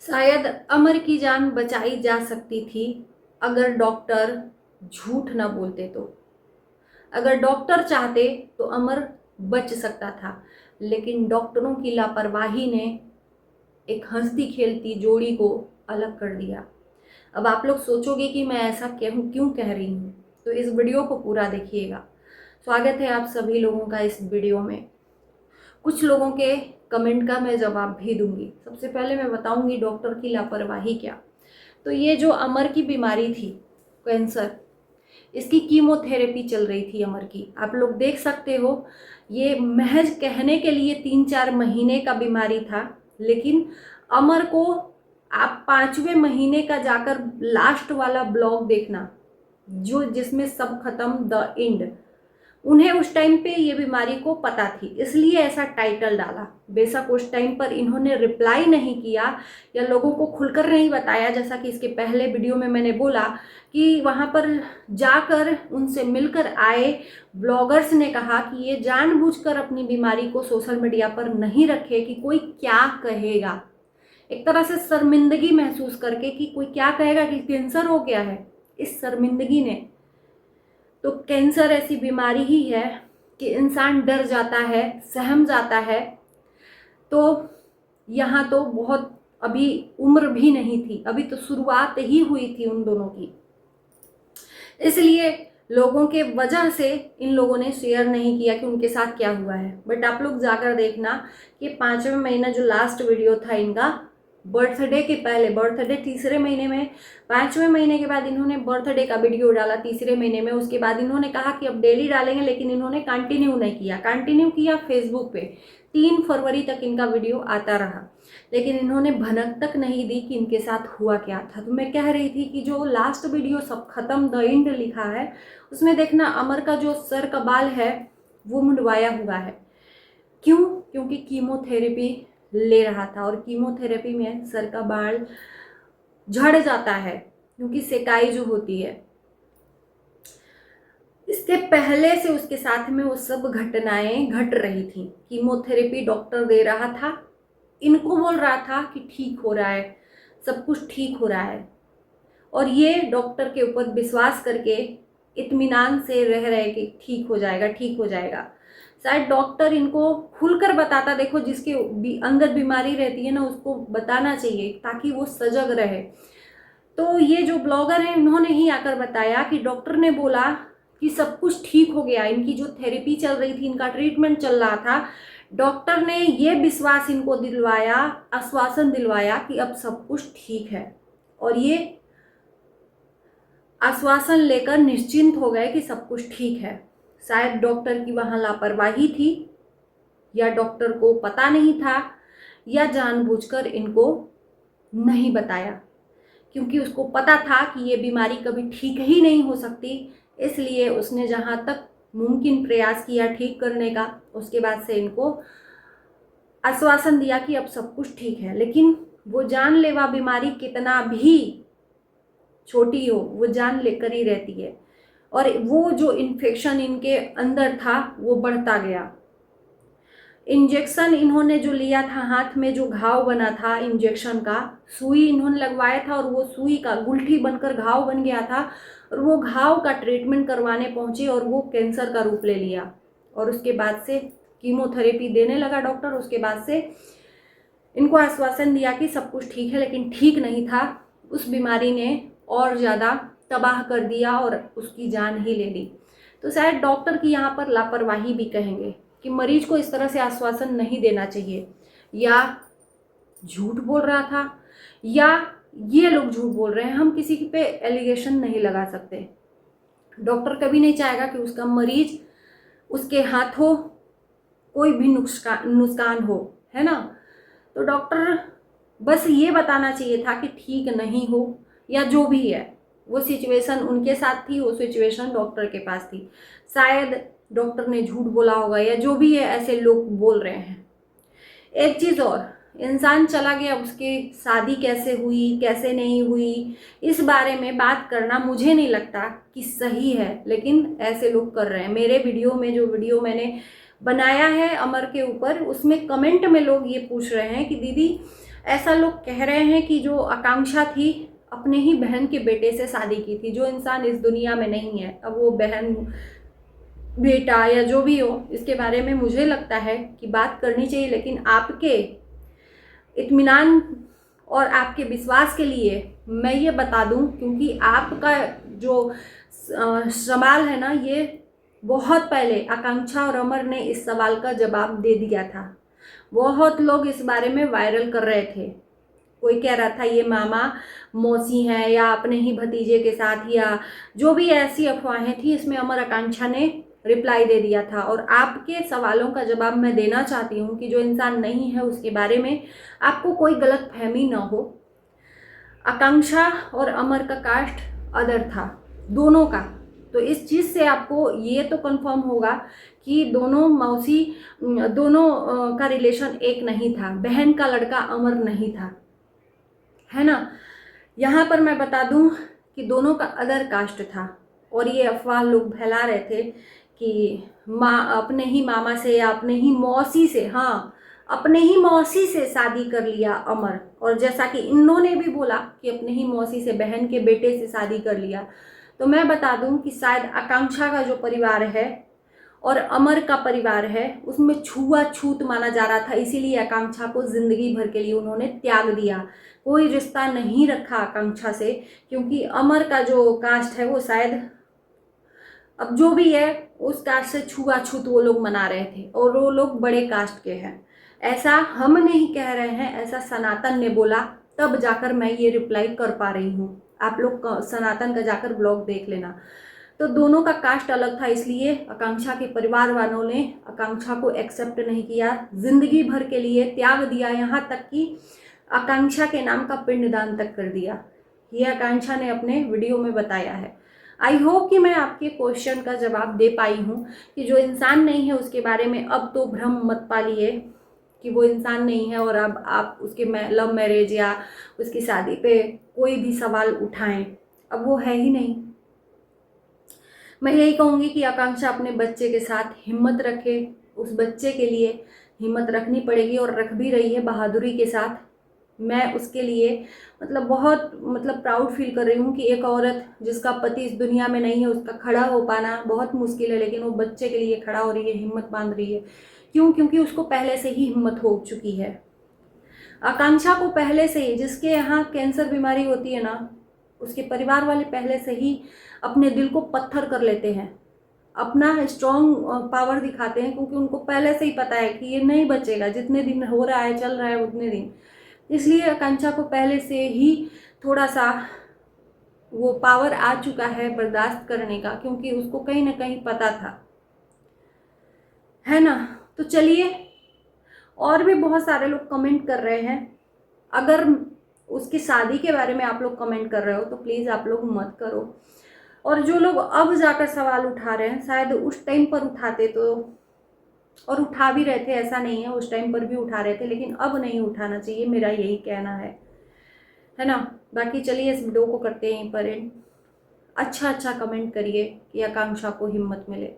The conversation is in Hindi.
शायद अमर की जान बचाई जा सकती थी अगर डॉक्टर झूठ न बोलते तो। अगर डॉक्टर चाहते तो अमर बच सकता था, लेकिन डॉक्टरों की लापरवाही ने एक हंसती खेलती जोड़ी को अलग कर दिया। अब आप लोग सोचोगे कि मैं ऐसा क्यों कह रही हूँ, तो इस वीडियो को पूरा देखिएगा। स्वागत है आप सभी लोगों का इस वीडियो में। कुछ लोगों के कमेंट का मैं जवाब भी दूंगी। सबसे पहले मैं बताऊंगी डॉक्टर की लापरवाही क्या। तो ये जो अमर की बीमारी थी, कैंसर, इसकी कीमोथेरेपी चल रही थी अमर की। आप लोग देख सकते हो, ये महज कहने के लिए 3-4 महीने का बीमारी था, लेकिन अमर को आप 5वें महीने का जाकर लास्ट वाला ब्लॉग देखना, जो जिसमें सब खत्म, द एंड। उन्हें उस टाइम पे ये बीमारी को पता थी, इसलिए ऐसा टाइटल डाला। बेशक उस टाइम पर इन्होंने रिप्लाई नहीं किया या लोगों को खुलकर नहीं बताया, जैसा कि इसके पहले वीडियो में मैंने बोला कि वहाँ पर जाकर उनसे मिलकर आए ब्लॉगर्स ने कहा कि ये जानबूझकर अपनी बीमारी को सोशल मीडिया पर नहीं रखे कि कोई क्या कहेगा। एक तरह से शर्मिंदगी महसूस करके कि कोई क्या कहेगा कि कैंसर हो गया है, इस शर्मिंदगी ने। तो कैंसर ऐसी बीमारी ही है कि इंसान डर जाता है, सहम जाता है। तो यहाँ तो बहुत अभी उम्र भी नहीं थी, अभी तो शुरुआत ही हुई थी उन दोनों की, इसलिए लोगों के वजह से इन लोगों ने शेयर नहीं किया कि उनके साथ क्या हुआ है। बट आप लोग जाकर देखना कि 5वें महीना जो लास्ट वीडियो था इनका, बर्थडे के पहले, बर्थडे तीसरे महीने में, 5वें महीने के बाद इन्होंने बर्थडे का वीडियो डाला तीसरे महीने में। उसके बाद इन्होंने कहा कि अब डेली डालेंगे, लेकिन इन्होंने कंटिन्यू नहीं किया। कंटिन्यू किया फेसबुक पे, 3 फरवरी तक इनका वीडियो आता रहा, लेकिन इन्होंने भनक तक नहीं दी कि इनके साथ हुआ क्या था। तो मैं कह रही थी कि जो लास्ट वीडियो सब खत्म, द एंड लिखा है, उसमें देखना अमर का जो सर का बाल है वो मुंडवाया हुआ है। क्यों? क्योंकि कीमोथेरेपी ले रहा था, और कीमोथेरेपी में सर का बाल झड़ जाता है क्योंकि सेकाई जो होती है। इसके पहले से उसके साथ में वो सब घटनाएं घट रही थी। कीमोथेरेपी डॉक्टर दे रहा था, इनको बोल रहा था कि ठीक हो रहा है, सब कुछ ठीक हो रहा है, और ये डॉक्टर के ऊपर विश्वास करके इत्मीनान से रह रहे कि ठीक हो जाएगा, ठीक हो जाएगा। शायद डॉक्टर इनको खुलकर बताता, देखो जिसके अंदर बीमारी रहती है ना, उसको बताना चाहिए ताकि वो सजग रहे। तो ये जो ब्लॉगर है, इन्होंने ही आकर बताया कि डॉक्टर ने बोला कि सब कुछ ठीक हो गया। इनकी जो थेरेपी चल रही थी, इनका ट्रीटमेंट चल रहा था, डॉक्टर ने ये विश्वास इनको दिलवाया, आश्वासन दिलवाया कि अब सब कुछ ठीक है, और ये आश्वासन लेकर निश्चिंत हो गए कि सब कुछ ठीक है। शायद डॉक्टर की वहाँ लापरवाही थी, या डॉक्टर को पता नहीं था, या जानबूझकर इनको नहीं बताया, क्योंकि उसको पता था कि ये बीमारी कभी ठीक ही नहीं हो सकती। इसलिए उसने जहाँ तक मुमकिन प्रयास किया ठीक करने का, उसके बाद से इनको आश्वासन दिया कि अब सब कुछ ठीक है। लेकिन वो जानलेवा बीमारी कितना भी छोटी हो, वो जान लेकर ही रहती है, और वो जो इन्फेक्शन इनके अंदर था वो बढ़ता गया। इंजेक्शन इन्होंने जो लिया था, हाथ में जो घाव बना था इंजेक्शन का, सुई इन्होंने लगवाया था, और वो सुई का गुलठी बनकर घाव बन गया था, और वो घाव का ट्रीटमेंट करवाने पहुंचे और वो कैंसर का रूप ले लिया। और उसके बाद से कीमोथेरेपी देने लगा डॉक्टर। उसके बाद से इनको आश्वासन दिया कि सब कुछ ठीक है, लेकिन ठीक नहीं था। उस बीमारी ने और ज़्यादा तबाह कर दिया और उसकी जान ही ले ली। तो शायद डॉक्टर की यहाँ पर लापरवाही भी कहेंगे कि मरीज को इस तरह से आश्वासन नहीं देना चाहिए, या झूठ बोल रहा था, या ये लोग झूठ बोल रहे हैं। हम किसी पे एलिगेशन नहीं लगा सकते। डॉक्टर कभी नहीं चाहेगा कि उसका मरीज, उसके हाथों कोई भी नुकसान हो, है ना। तो डॉक्टर बस ये बताना चाहिए था कि ठीक नहीं हो, या जो भी है, वो सिचुएशन उनके साथ थी, वो सिचुएशन डॉक्टर के पास थी। शायद डॉक्टर ने झूठ बोला होगा, या जो भी है, ऐसे लोग बोल रहे हैं। एक चीज़ और, इंसान चला गया, उसकी शादी कैसे हुई, कैसे नहीं हुई, इस बारे में बात करना मुझे नहीं लगता कि सही है, लेकिन ऐसे लोग कर रहे हैं। मेरे वीडियो में, जो वीडियो मैंने बनाया है अमर के ऊपर, उसमें कमेंट में लोग ये पूछ रहे हैं कि दीदी ऐसा लोग कह रहे हैं कि जो आकांक्षा थी अपने ही बहन के बेटे से शादी की थी, जो इंसान इस दुनिया में नहीं है। अब वो बहन बेटा या जो भी हो, इसके बारे में मुझे लगता है कि बात करनी चाहिए, लेकिन आपके इत्मीनान और आपके विश्वास के लिए मैं ये बता दूं, क्योंकि आपका जो सवाल है ना, ये बहुत पहले आकांक्षा और अमर ने इस सवाल का जवाब दे दिया था। बहुत लोग इस बारे में वायरल कर रहे थे। कोई कह रहा था ये मामा मौसी हैं या अपने ही भतीजे के साथ, या जो भी ऐसी अफवाहें थी, इसमें अमर आकांक्षा ने रिप्लाई दे दिया था। और आपके सवालों का जवाब मैं देना चाहती हूँ कि जो इंसान नहीं है उसके बारे में आपको कोई गलत फहमी ना हो। आकांक्षा और अमर का कास्ट अदर था, दोनों का। तो इस चीज़ से आपको ये तो कंफर्म होगा कि दोनों मौसी, दोनों का रिलेशन एक नहीं था। बहन का लड़का अमर नहीं था, है ना। यहाँ पर मैं बता दूं कि दोनों का अदर कास्ट था, और ये अफवाह लोग फैला रहे थे कि अपने ही मामा से या अपने ही मौसी से, हाँ, अपने ही मौसी से शादी कर लिया अमर। और जैसा कि इन्होंने भी बोला कि अपने ही मौसी से, बहन के बेटे से शादी कर लिया। तो मैं बता दूं कि शायद आकांक्षा का जो परिवार है और अमर का परिवार है, उसमें छुआछूत माना जा रहा था, इसीलिए आकांक्षा को जिंदगी भर के लिए उन्होंने त्याग दिया। कोई रिश्ता नहीं रखा आकांक्षा से, क्योंकि अमर का जो कास्ट है वो शायद, अब जो भी है, उस कास्ट से छुआछूत वो लोग मना रहे थे, और वो लोग बड़े कास्ट के हैं। ऐसा हम नहीं कह रहे हैं, ऐसा सनातन ने बोला, तब जाकर मैं ये रिप्लाई कर पा रही हूँ। आप लोग सनातन का जाकर ब्लॉग देख लेना। तो दोनों का कास्ट अलग था, इसलिए आकांक्षा के परिवार वालों ने आकांक्षा को एक्सेप्ट नहीं किया, जिंदगी भर के लिए त्याग दिया, यहाँ तक कि आकांक्षा के नाम का पिंडदान तक कर दिया। ये आकांक्षा ने अपने वीडियो में बताया है। आई होप कि मैं आपके क्वेश्चन का जवाब दे पाई हूँ कि जो इंसान नहीं है उसके बारे में अब तो भ्रम मत पालिए कि वो इंसान नहीं है, और अब आप उसके लव मैरिज या उसकी शादी पे कोई भी सवाल उठाएं। अब वो है ही नहीं। मैं यही कहूँगी कि आकांक्षा अपने बच्चे के साथ हिम्मत रखे, उस बच्चे के लिए हिम्मत रखनी पड़ेगी, और रख भी रही है बहादुरी के साथ। मैं उसके लिए बहुत प्राउड फील कर रही हूँ कि एक औरत जिसका पति इस दुनिया में नहीं है, उसका खड़ा हो पाना बहुत मुश्किल है, लेकिन वो बच्चे के लिए खड़ा हो रही है, हिम्मत बांध रही है। क्यों? क्योंकि उसको पहले से ही हिम्मत हो चुकी है। आकांक्षा को पहले से ही, जिसके यहाँ कैंसर बीमारी होती है ना, उसके परिवार वाले पहले से ही अपने दिल को पत्थर कर लेते हैं, अपना स्ट्रॉन्ग पावर दिखाते हैं, क्योंकि उनको पहले से ही पता है कि ये नहीं बचेगा, जितने दिन हो रहा है, चल रहा है उतने दिन। इसलिए आकांक्षा को पहले से ही थोड़ा सा वो पावर आ चुका है बर्दाश्त करने का, क्योंकि उसको कहीं ना कहीं पता था, है ना। तो चलिए, और भी बहुत सारे लोग कमेंट कर रहे हैं। अगर उसकी शादी के बारे में आप लोग कमेंट कर रहे हो तो प्लीज़ आप लोग मत करो। और जो लोग अब जाकर सवाल उठा रहे हैं, शायद उस टाइम पर उठाते तो, और उठा भी रहे थे, ऐसा नहीं है, उस टाइम पर भी उठा रहे थे, लेकिन अब नहीं उठाना चाहिए, मेरा यही कहना है ना। बाकी चलिए इस वीडियो को करते हैं यहीं पर एंड। अच्छा कमेंट करिए कि आकांक्षा को हिम्मत मिले।